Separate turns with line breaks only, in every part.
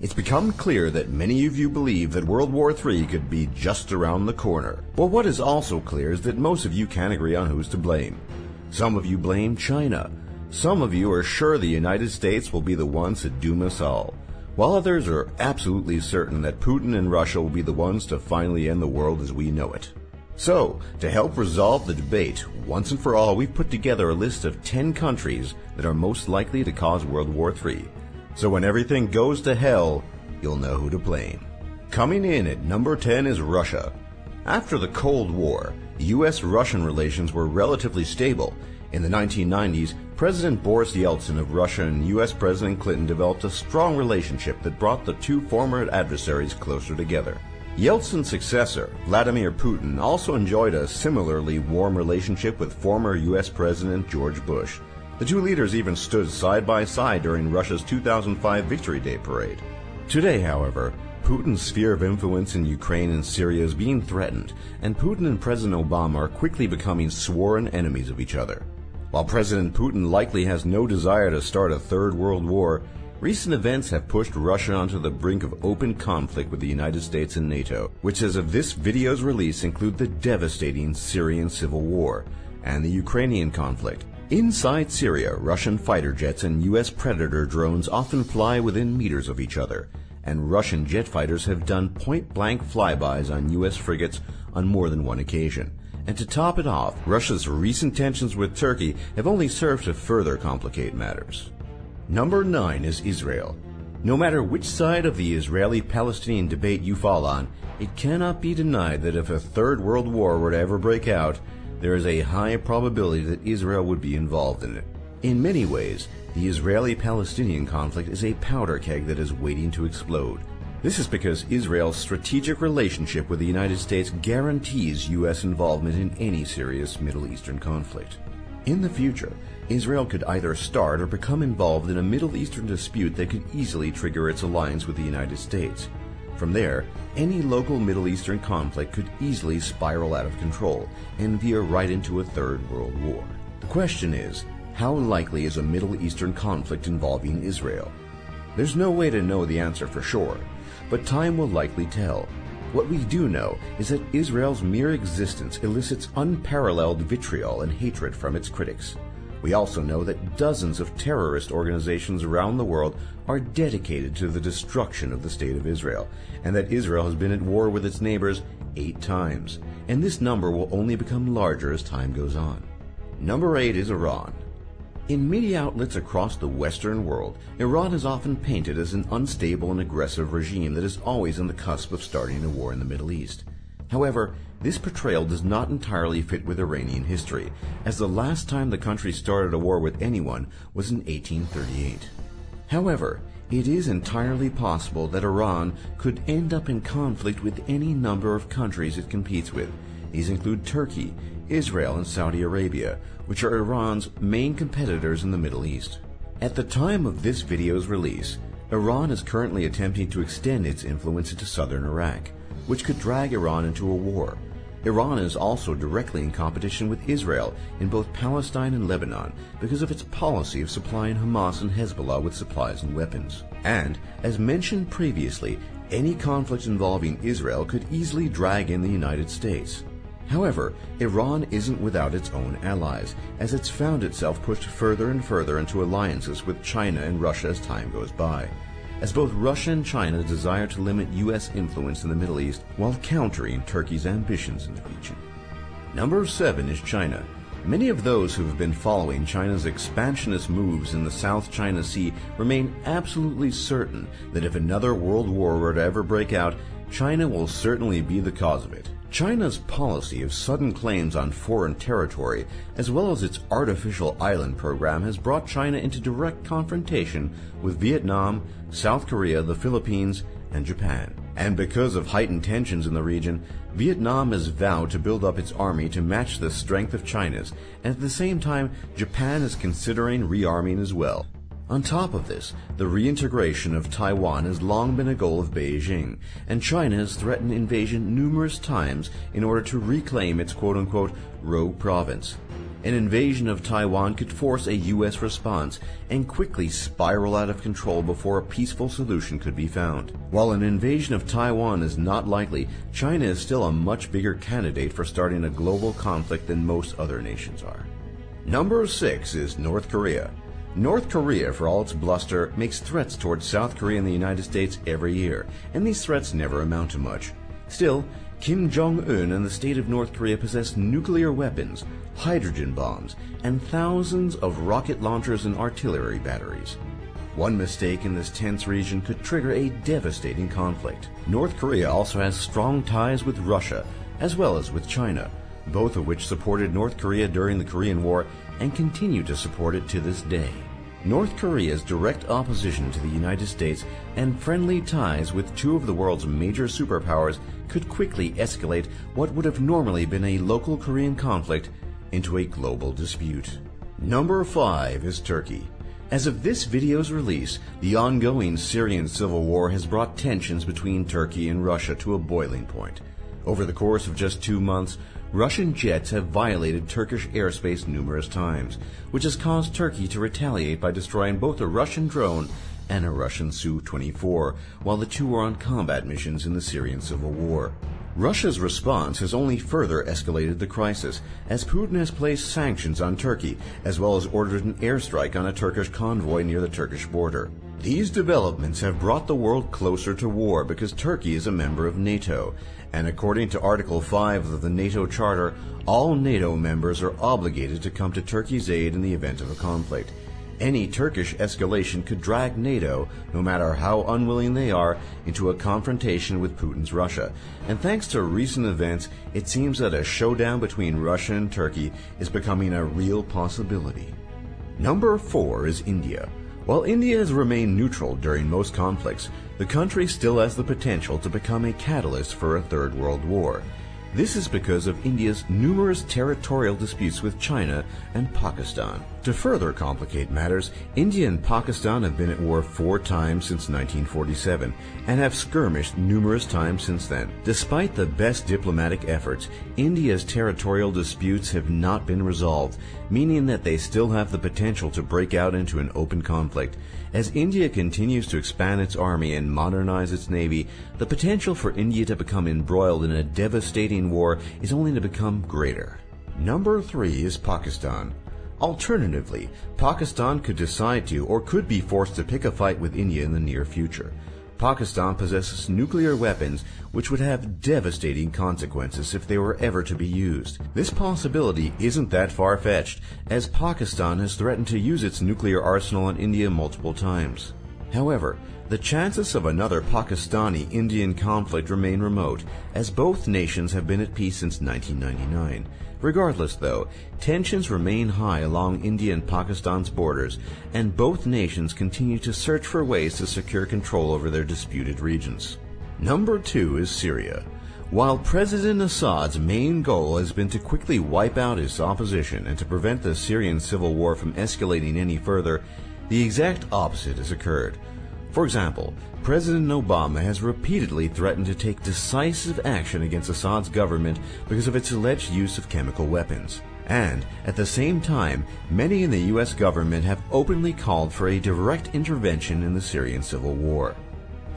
It's become clear that many of you believe that World War III could be just around the corner. But what is also clear is that most of you can't agree on who's to blame. Some of you blame China. Some of you are sure the United States will be the ones to doom us all, while others are absolutely certain that Putin and Russia will be the ones to finally end the world as we know it. So, to help resolve the debate, once and for all, we've put together a list of 10 countries that are most likely to cause World War III. So when everything goes to hell, you'll know who to blame. Coming in at number 10 is Russia. After the Cold War, U.S.-Russian relations were relatively stable. In the 1990s, President Boris Yeltsin of Russia and U.S. President Clinton developed a strong relationship that brought the two former adversaries closer together. Yeltsin's successor, Vladimir Putin, also enjoyed a similarly warm relationship with former U.S. President George Bush. The two leaders even stood side by side during Russia's 2005 Victory Day parade. Today, however, Putin's sphere of influence in Ukraine and Syria is being threatened, and Putin and President Obama are quickly becoming sworn enemies of each other. While President Putin likely has no desire to start a third world war, recent events have pushed Russia onto the brink of open conflict with the United States and NATO, which as of this video's release include the devastating Syrian civil war and the Ukrainian conflict. Inside Syria, Russian fighter jets and U.S. Predator drones often fly within meters of each other, and Russian jet fighters have done point-blank flybys on U.S. frigates on more than one occasion. And to top it off, Russia's recent tensions with Turkey have only served to further complicate matters. Number 9 is Israel. No matter which side of the Israeli-Palestinian debate you fall on, it cannot be denied that if a third world war were to ever break out, there is a high probability that Israel would be involved in it. In many ways, the Israeli-Palestinian conflict is a powder keg that is waiting to explode. This is because Israel's strategic relationship with the United States guarantees U.S. involvement in any serious Middle Eastern conflict. In the future, Israel could either start or become involved in a Middle Eastern dispute that could easily trigger its alliance with the United States. From there, any local Middle Eastern conflict could easily spiral out of control and veer right into a third world war. The question is, how likely is a Middle Eastern conflict involving Israel? There's no way to know the answer for sure, but time will likely tell. What we do know is that Israel's mere existence elicits unparalleled vitriol and hatred from its critics. We also know that dozens of terrorist organizations around the world are dedicated to the destruction of the State of Israel, and that Israel has been at war with its neighbors 8 times, and this number will only become larger as time goes on. Number 8 is Iran. In media outlets across the Western world, Iran is often painted as an unstable and aggressive regime that is always on the cusp of starting a war in the Middle East. However, this portrayal does not entirely fit with Iranian history, as the last time the country started a war with anyone was in 1838. However, it is entirely possible that Iran could end up in conflict with any number of countries it competes with. These include Turkey, Israel, and Saudi Arabia, which are Iran's main competitors in the Middle East. At the time of this video's release, Iran is currently attempting to extend its influence into southern Iraq, which could drag Iran into a war. Iran is also directly in competition with Israel in both Palestine and Lebanon because of its policy of supplying Hamas and Hezbollah with supplies and weapons. And, as mentioned previously, any conflict involving Israel could easily drag in the United States. However, Iran isn't without its own allies, as it's found itself pushed further and further into alliances with China and Russia as time goes by, as both Russia and China desire to limit U.S. influence in the Middle East while countering Turkey's ambitions in the region. Number 7 is China. Many of those who have been following China's expansionist moves in the South China Sea remain absolutely certain that if another world war were to ever break out, China will certainly be the cause of it. China's policy of sudden claims on foreign territory, as well as its artificial island program, has brought China into direct confrontation with Vietnam, South Korea, the Philippines, and Japan. And because of heightened tensions in the region, Vietnam has vowed to build up its army to match the strength of China's, and at the same time, Japan is considering rearming as well. On top of this, the reintegration of Taiwan has long been a goal of Beijing, and China has threatened invasion numerous times in order to reclaim its quote-unquote rogue province. An invasion of Taiwan could force a U.S. response and quickly spiral out of control before a peaceful solution could be found. While an invasion of Taiwan is not likely, China is still a much bigger candidate for starting a global conflict than most other nations are. Number 6 is North Korea. North Korea, for all its bluster, makes threats towards South Korea and the United States every year, and these threats never amount to much. Still, Kim Jong-un and the state of North Korea possess nuclear weapons, hydrogen bombs, and thousands of rocket launchers and artillery batteries. One mistake in this tense region could trigger a devastating conflict. North Korea also has strong ties with Russia, as well as with China, both of which supported North Korea during the Korean War and continue to support it to this day. North Korea's direct opposition to the United States and friendly ties with two of the world's major superpowers could quickly escalate what would have normally been a local Korean conflict into a global dispute. Number 5 is Turkey. As of this video's release, the ongoing Syrian civil war has brought tensions between Turkey and Russia to a boiling point. Over the course of just 2 months, Russian jets have violated Turkish airspace numerous times, which has caused Turkey to retaliate by destroying both a Russian drone and a Russian Su-24, while the two were on combat missions in the Syrian civil war. Russia's response has only further escalated the crisis, as Putin has placed sanctions on Turkey, as well as ordered an airstrike on a Turkish convoy near the Turkish border. These developments have brought the world closer to war because Turkey is a member of NATO, and according to Article 5 of the NATO Charter, all NATO members are obligated to come to Turkey's aid in the event of a conflict. Any Turkish escalation could drag NATO, no matter how unwilling they are, into a confrontation with Putin's Russia. And thanks to recent events, it seems that a showdown between Russia and Turkey is becoming a real possibility. Number 4 is India. While India has remained neutral during most conflicts, the country still has the potential to become a catalyst for a third world war. This is because of India's numerous territorial disputes with China and Pakistan. To further complicate matters, India and Pakistan have been at war 4 times since 1947 and have skirmished numerous times since then. Despite the best diplomatic efforts, India's territorial disputes have not been resolved, meaning that they still have the potential to break out into an open conflict. As India continues to expand its army and modernize its navy, the potential for India to become embroiled in a devastating war is only to become greater. Number 3 is Pakistan. Alternatively, Pakistan could decide to or could be forced to pick a fight with India in the near future. Pakistan possesses nuclear weapons which would have devastating consequences if they were ever to be used. This possibility isn't that far-fetched, as Pakistan has threatened to use its nuclear arsenal on India multiple times. However, the chances of another Pakistani-Indian conflict remain remote, as both nations have been at peace since 1999. Regardless, though, tensions remain high along India and Pakistan's borders, and both nations continue to search for ways to secure control over their disputed regions. Number 2 is Syria. While President Assad's main goal has been to quickly wipe out his opposition and to prevent the Syrian civil war from escalating any further, the exact opposite has occurred. For example, President Obama has repeatedly threatened to take decisive action against Assad's government because of its alleged use of chemical weapons. And, at the same time, many in the U.S. government have openly called for a direct intervention in the Syrian civil war.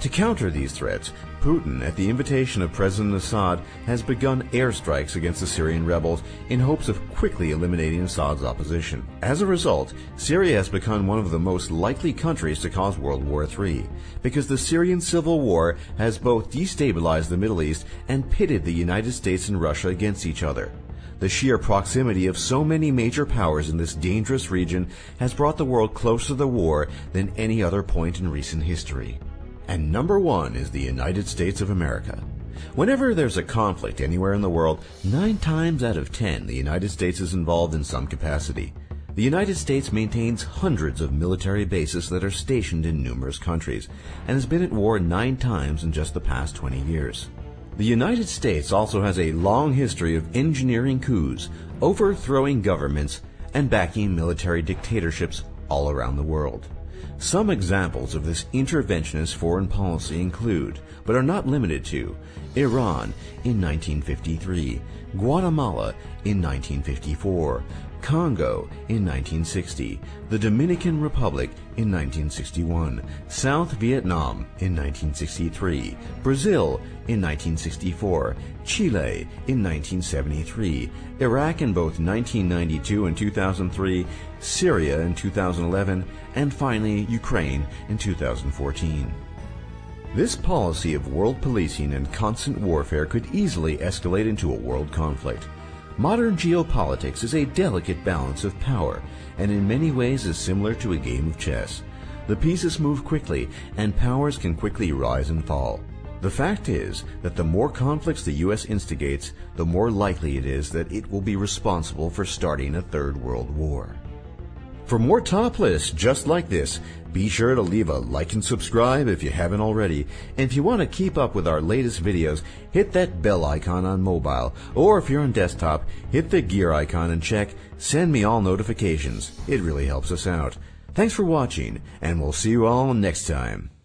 To counter these threats, Putin, at the invitation of President Assad, has begun airstrikes against the Syrian rebels in hopes of quickly eliminating Assad's opposition. As a result, Syria has become one of the most likely countries to cause World War III, because the Syrian civil war has both destabilized the Middle East and pitted the United States and Russia against each other. The sheer proximity of so many major powers in this dangerous region has brought the world closer to the war than any other point in recent history. And number 1 is the United States of America. Whenever there's a conflict anywhere in the world, 9 times out of 10 the United States is involved in some capacity. The United States maintains hundreds of military bases that are stationed in numerous countries, and has been at war 9 times in just the past 20 years. The United States also has a long history of engineering coups, overthrowing governments, and backing military dictatorships all around the world. Some examples of this interventionist foreign policy include, but are not limited to, Iran in 1953, Guatemala in 1954, Congo in 1960, the Dominican Republic in 1961, South Vietnam in 1963, Brazil in 1964, Chile in 1973, Iraq in both 1992 and 2003, Syria in 2011, and finally Ukraine in 2014. This policy of world policing and constant warfare could easily escalate into a world conflict. Modern geopolitics is a delicate balance of power, and in many ways is similar to a game of chess. The pieces move quickly, and powers can quickly rise and fall. The fact is that the more conflicts the U.S. instigates, the more likely it is that it will be responsible for starting a third world war. For more top lists just like this, be sure to leave a like and subscribe if you haven't already. And if you want to keep up with our latest videos, hit that bell icon on mobile, or if you're on desktop, hit the gear icon and check Send Me All Notifications. It really helps us out. Thanks for watching, and we'll see you all next time.